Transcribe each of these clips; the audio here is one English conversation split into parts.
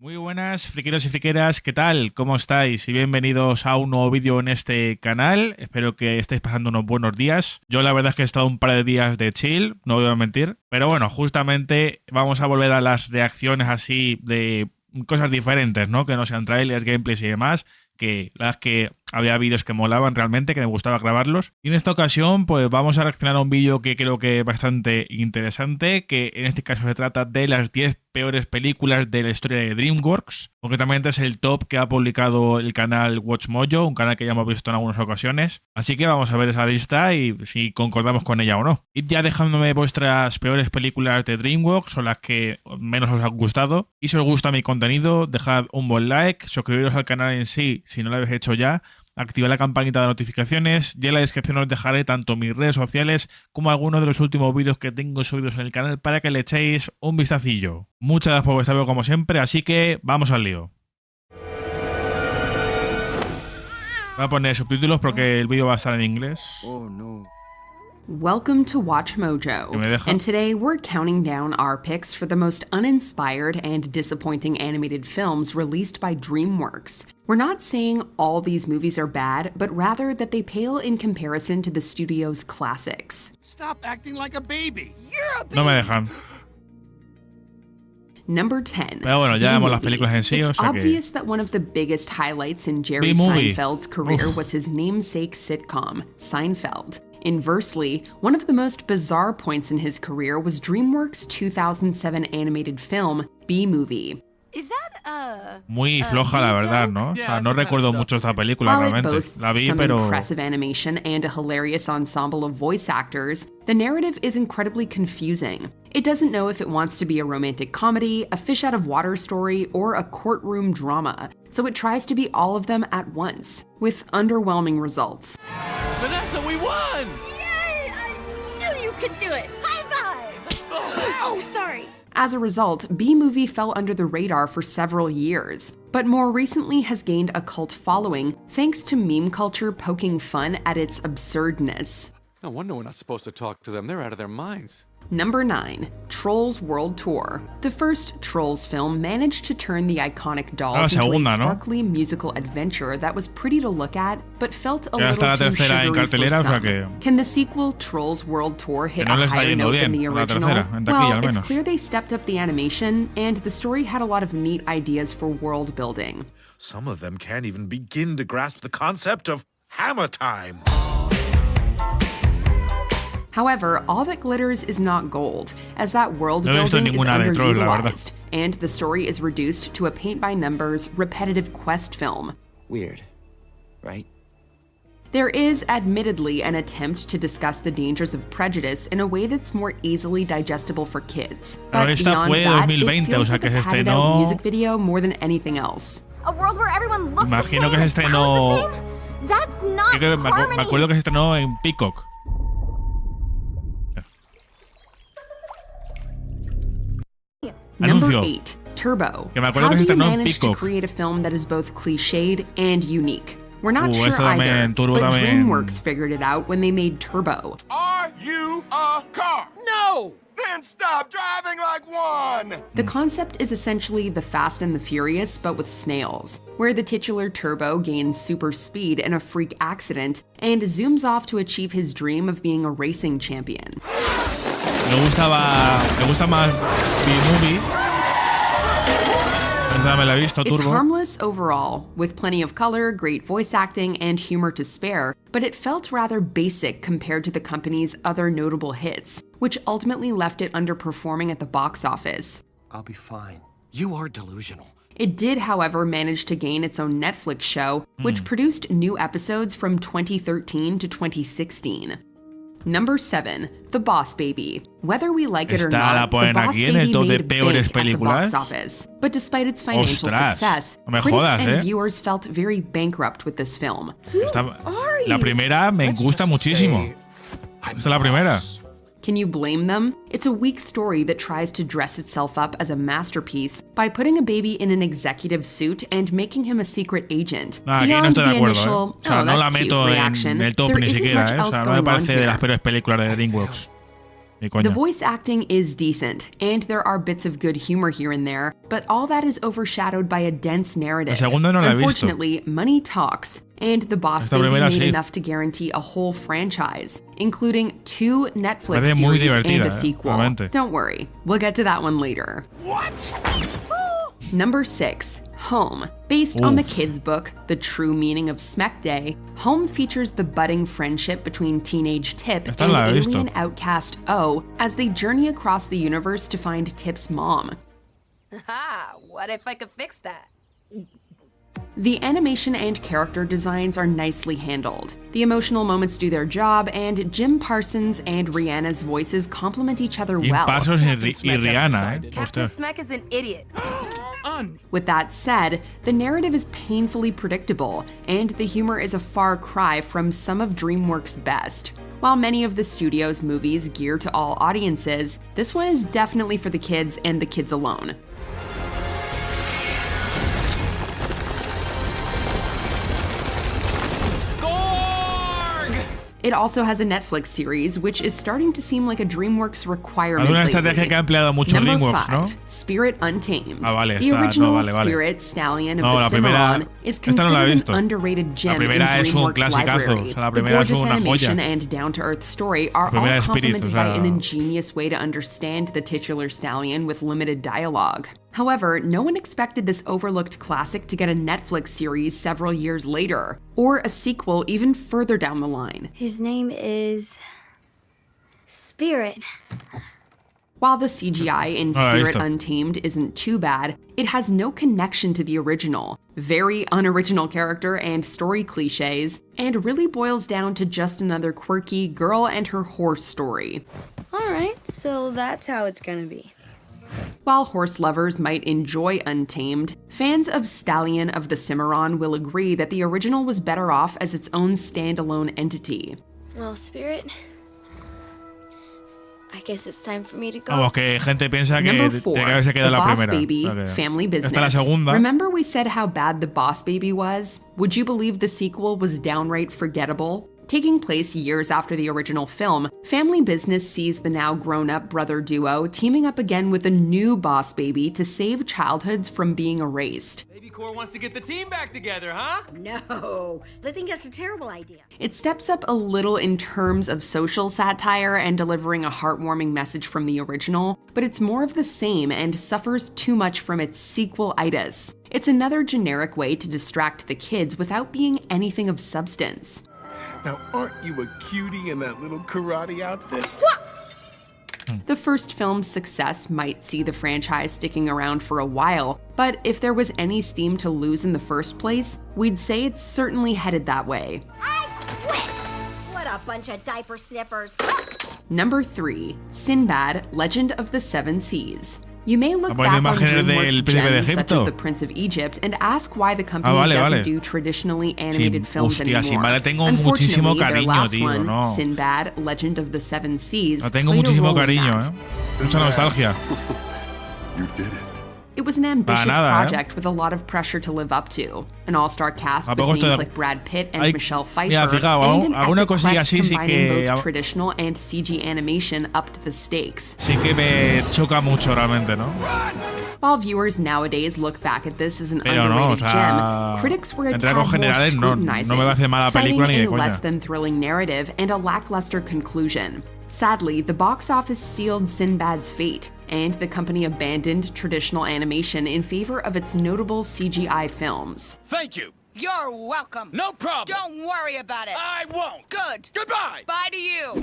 Muy buenas, frikeros y frikeras, ¿qué tal? ¿Cómo estáis? Y bienvenidos a un nuevo vídeo en este canal. Espero que estéis pasando unos buenos días. Yo la verdad es que he estado un par de días de chill, no voy a mentir. Pero bueno, justamente vamos a volver a las reacciones así de cosas diferentes, ¿no? Que no sean trailers, gameplays y demás. Que las que había vídeos que molaban realmente, que me gustaba grabarlos. Y en esta ocasión pues vamos a reaccionar a un vídeo que creo que es bastante interesante, que en este caso se trata de las 10 peores películas de la historia de DreamWorks. Concretamente es el top que ha publicado el canal WatchMojo, un canal que ya hemos visto en algunas ocasiones. Así que vamos a ver esa lista y si concordamos con ella o no. Id ya dejándome vuestras peores películas de DreamWorks o las que menos os han gustado. Y si os gusta mi contenido, dejad un buen like, suscribiros al canal en sí si no lo habéis hecho ya. Activad la campanita de notificaciones y en la descripción os dejaré tanto mis redes sociales como algunos de los últimos vídeos que tengo subidos en el canal para que le echéis un vistacillo. Muchas gracias por vuestra apoyo como siempre, así que vamos al lío. Voy a poner subtítulos porque el vídeo va a estar en inglés. Oh no. Welcome to WatchMojo, and today we're counting down our picks for the most uninspired and disappointing animated films released by DreamWorks. We're not saying all these movies are bad, but rather that they pale in comparison to the studio's classics. Stop acting like a baby. You're a baby. No me dejan. Number 10. Pero bueno, ya vemos las películas en sí, It's o sea que... obvious that one of the biggest highlights in Jerry Seinfeld's career was his namesake sitcom, Seinfeld. Inversely, one of the most bizarre points in his career was DreamWorks' 2007 animated film, B-Movie. Is that Muy floja, la verdad, ¿no? O sea, no recuerdo mucho esta película While it realmente. boasts La vi, some pero... impressive animation and a hilarious ensemble of voice actors, the narrative is incredibly confusing. It doesn't know if it wants to be a romantic comedy, a fish-out-of-water story, or a courtroom drama, so it tries to be all of them at once, with underwhelming results. Vanessa, we won! Yay! I knew you could do it! High five! Oh, sorry. As a result, B-Movie fell under the radar for several years, but more recently has gained a cult following thanks to meme culture poking fun at its absurdness. No wonder we're not supposed to talk to them. They're out of their minds. Number 9. Trolls World Tour. The first Trolls film managed to turn the iconic dolls into a sparkly musical adventure that was pretty to look at, but felt a little too sugary for some. Can the sequel, Trolls World Tour, hit a higher note than the original? Well, it's clear they stepped up the animation, and the story had a lot of neat ideas for world building. Some of them can't even begin to grasp the concept of hammer time. However, all that glitters is not gold, as that world building is underutilized, and the story is reduced to a paint-by-numbers, repetitive quest film. Weird, right? There is, admittedly, an attempt to discuss the dangers of prejudice in a way that's more easily digestible for kids. But beyond that, it feels like a padded-out music video more than anything else. A world where everyone looks the same and sounds the same? That's not harmony! Me acuerdo que se estrenó en Peacock. Number 8. Turbo. Que me acuerdo que se estrenó en Peacock. To create a film that is both cliched and unique. We're not sure también, either, but DreamWorks figured it out when they made Turbo. Are you a car? No! Then stop driving like one! The concept is essentially The Fast and the Furious, but with snails, where the titular Turbo gains super speed in a freak accident and zooms off to achieve his dream of being a racing champion. Me gusta más B-Movie. Esa me la he visto, Turbo. It's harmless overall, with plenty of color, great voice acting, and humor to spare, but it felt rather basic compared to the company's other notable hits, which ultimately left it underperforming at the box office. I'll be fine. You are delusional. It did, however, manage to gain its own Netflix show, which produced new episodes from 2013 to 2016. Number 7. The Boss Baby. Whether we like it or not, The Boss Baby made bank at the box office. But despite its financial success, critics and viewers felt very bankrupt with this film. La primera me gusta muchísimo. Esta es la primera. Can you blame them? It's a weak story that tries to dress itself up as a masterpiece by putting a baby in an executive suit and making him a secret agent. Aquí no estoy de acuerdo, O sea, no la meto en el top ni siquiera, O sea, no me parece de las peores películas de DreamWorks. The voice acting is decent, and there are bits of good humor here and there, but all that is overshadowed by a dense narrative. Unfortunately, money talks, and The Boss Baby made enough to guarantee a whole franchise, including 2 Netflix series and a sequel. Don't worry, we'll get to that one later. What? Number 6. Home. Based on the kids' book, The True Meaning of Smek Day, Home features the budding friendship between teenage Tip and alien outcast O as they journey across the universe to find Tip's mom. Ha! What if I could fix that? The animation and character designs are nicely handled. The emotional moments do their job, and Jim Parsons and Rihanna's voices complement each other well. Captain Smek is an idiot. With that said, the narrative is painfully predictable, and the humor is a far cry from some of DreamWorks' best. While many of the studio's movies gear to all audiences, this one is definitely for the kids and the kids alone. It also has a Netflix series, which is starting to seem like a DreamWorks requirement lately. Number 5, Spirit Untamed. The original Spirit Stallion of the Cimarron is considered an underrated gem in DreamWorks' library. The gorgeous animation and down-to-earth story are all complemented by an ingenious way to understand the titular stallion with limited dialogue. However, no one expected this overlooked classic to get a Netflix series several years later, or a sequel even further down the line. His name is Spirit. While the CGI in Spirit Untamed isn't too bad, it has no connection to the original, very unoriginal character and story cliches, and really boils down to just another quirky girl and her horse story. Alright, so that's how it's gonna be. While horse lovers might enjoy Untamed, fans of Stallion of the Cimarron will agree that the original was better off as its own standalone entity. Well, Spirit, I guess it's time for me to go. Gente piensa que Number 4, se queda The la Boss primera. Baby, Family Business. Esta es la segunda. Remember we said how bad The Boss Baby was? Would you believe the sequel was downright forgettable? Taking place years after the original film, Family Business sees the now grown-up brother duo teaming up again with a new boss baby to save childhoods from being erased. Baby Core wants to get the team back together, huh? No, I think that's a terrible idea. It steps up a little in terms of social satire and delivering a heartwarming message from the original, but it's more of the same and suffers too much from its sequel-itis. It's another generic way to distract the kids without being anything of substance. Now, aren't you a cutie in that little karate outfit? The first film's success might see the franchise sticking around for a while, but if there was any steam to lose in the first place, we'd say it's certainly headed that way. I quit! What a bunch of diaper snippers. Number 3, Sinbad, Legend of the Seven Seas. You may look back on DreamWorks gems such as The Prince of Egypt and ask why the company doesn't do traditionally animated films anymore. Unfortunately, their last one, Sinbad, Legend of the Seven Seas, played a role in that. Mucha nostalgia. You did it. It was an ambitious project with a lot of pressure to live up to. An all-star cast with names like Brad Pitt and Michelle Pfeiffer, and an epic quest combining both traditional and CG animation up to the stakes. Sí que me choca mucho realmente, ¿no? While viewers nowadays look back at this as an underrated gem, critics were a tad more scrutinizing, citing a less-than-thrilling narrative and a lackluster conclusion. Sadly, the box office sealed Sinbad's fate, and the company abandoned traditional animation in favor of its notable CGI films. Thank you. You're welcome. No problem. Don't worry about it. I won't. Good. Goodbye. Bye to you.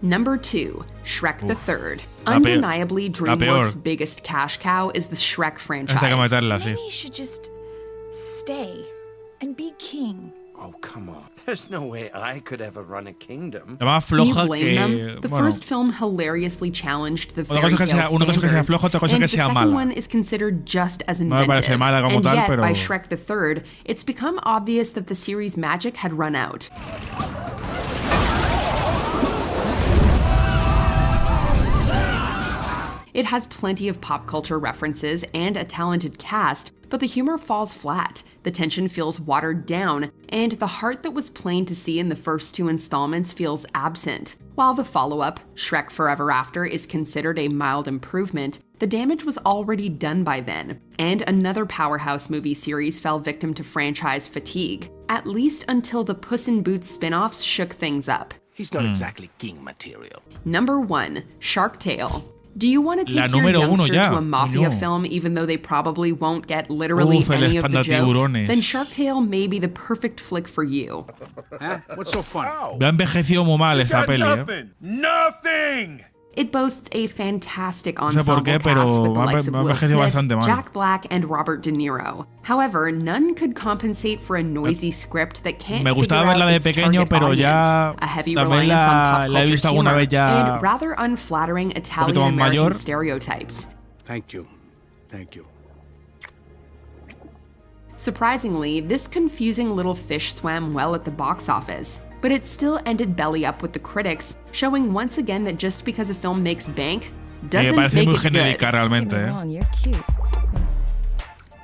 Number 2, Shrek the Third. Undeniably, DreamWorks' biggest cash cow is the Shrek franchise. Maybe you should just stay and be king. Oh, come on. There's no way I could ever run a kingdom. Can you blame them? The first film hilariously challenged the fairy tale standards, and the second one is considered just as inventive. And yet, by Shrek the Third, it's become obvious that the series' magic had run out. It has plenty of pop culture references and a talented cast, but the humor falls flat, the tension feels watered down, and the heart that was plain to see in the first 2 installments feels absent. While the follow-up, Shrek Forever After, is considered a mild improvement, the damage was already done by then, and another powerhouse movie series fell victim to franchise fatigue, at least until the Puss in Boots spin-offs shook things up. He's not exactly king material. Number 1, Shark Tale. Do you want to take your youngster to a mafia film even though they probably won't get literally any of the jokes? Then Shark Tale may be the perfect flick for you. What's so funny? Me ha envejecido muy mal esta peli, Nothing! It boasts a fantastic ensemble qué, cast with the likes of Will Smith, mal. Jack Black, and Robert De Niro. However, none could compensate for a noisy script that can't Me gustaba figure out verla de its pequeño, target pero audience, ya a heavy también reliance on pop la he culture visto alguna humor, vez ya and rather unflattering más Italian-American mayor. stereotypes. Thank you. Thank you. Surprisingly, this confusing little fish swam well at the box office, but it still ended belly up with the critics, showing once again that just because a film makes bank doesn't parece make muy it genérica good. realmente. You're cute.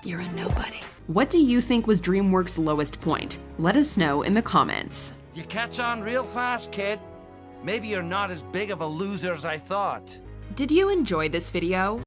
You're a nobody. What do you think was DreamWorks' lowest point? Let us know in the comments. You catch on real fast, kid. Maybe you're not as big of a loser as I thought. Did you enjoy this video?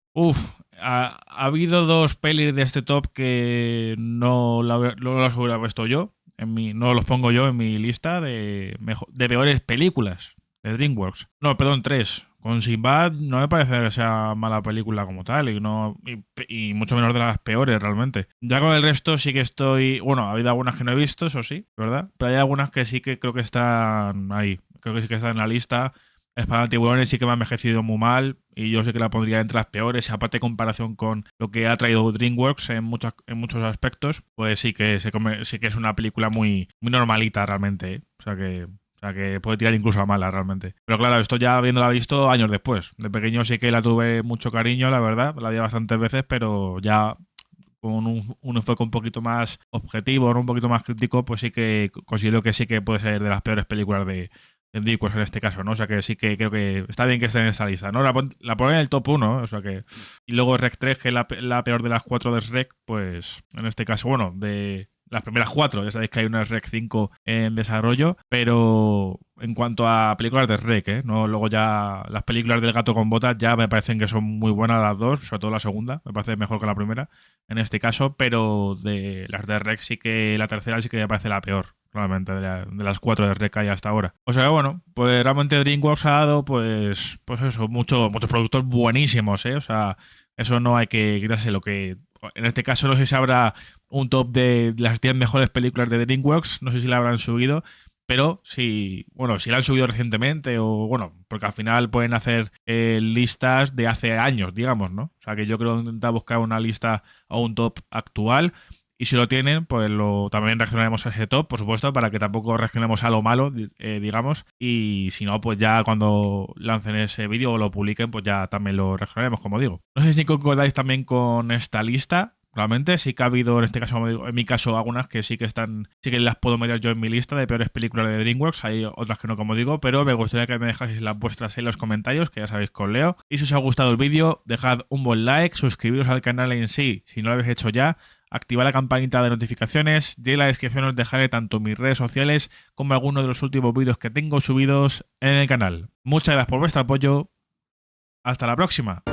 Ha habido dos pelis de este top que no las hubiera puesto yo. No los pongo yo en mi lista de peores películas de DreamWorks. No, perdón, 3. Con Sinbad no me parece que sea mala película como tal y mucho menos de las peores realmente. Ya con el resto sí que estoy... Bueno, ha habido algunas que no he visto, eso sí, ¿verdad? Pero hay algunas que sí que creo que están ahí. Creo que sí que están en la lista. Espada de tiburones sí que me ha envejecido muy mal y yo sé que la pondría entre las peores. Y aparte, en comparación con lo que ha traído DreamWorks en muchos aspectos, pues sí que es una película muy, muy normalita realmente, ¿eh? O sea que puede tirar incluso a mala realmente. Pero claro, esto ya habiéndola visto años después. De pequeño sí que la tuve mucho cariño, la verdad. La vi bastantes veces, pero ya con un enfoque un poquito más objetivo, ¿no? Un poquito más crítico, pues sí que considero que sí que puede ser de las peores películas de DreamWorks en este caso, ¿no? O sea que sí que creo que está bien que esté en esta lista, ¿no? La ponen en el top 1, ¿no? O sea que... Y luego Rec 3, que es la peor de las 4 de Rec, pues en este caso, bueno, de las primeras 4, ya sabéis que hay una Rec 5 en desarrollo, pero en cuanto a películas de Rec, ¿eh? No, luego ya las películas del gato con botas ya me parecen que son muy buenas las dos, sobre todo la segunda, me parece mejor que la primera en este caso, pero de las de Rec sí que la tercera sí que me parece la peor. Realmente, de las 4 de Rec que hay hasta ahora. O sea que bueno, pues realmente DreamWorks ha dado, pues eso, muchos productos buenísimos, ¿eh? O sea, eso no hay que quitarse lo que... En este caso no sé si habrá un top de las 10 mejores películas de DreamWorks, no sé si la habrán subido, pero si la han subido recientemente o bueno, porque al final pueden hacer listas de hace años, digamos, ¿no? O sea que yo creo que intentar buscar una lista o un top actual. Y si lo tienen, pues también reaccionaremos a ese top, por supuesto, para que tampoco reaccionemos a lo malo, digamos. Y si no, pues ya cuando lancen ese vídeo o lo publiquen, pues ya también lo reaccionaremos, como digo. No sé si concordáis también con esta lista. Realmente sí que ha habido, en este caso, como digo, en mi caso, algunas que sí que las puedo meter yo en mi lista de peores películas de DreamWorks. Hay otras que no, como digo, pero me gustaría que me dejaseis las vuestras en los comentarios, que ya sabéis que os leo. Y si os ha gustado el vídeo, dejad un buen like, suscribiros al canal en sí, si no lo habéis hecho ya. Activad la campanita de notificaciones y en la descripción os dejaré tanto mis redes sociales como algunos de los últimos vídeos que tengo subidos en el canal. Muchas gracias por vuestro apoyo. Hasta la próxima.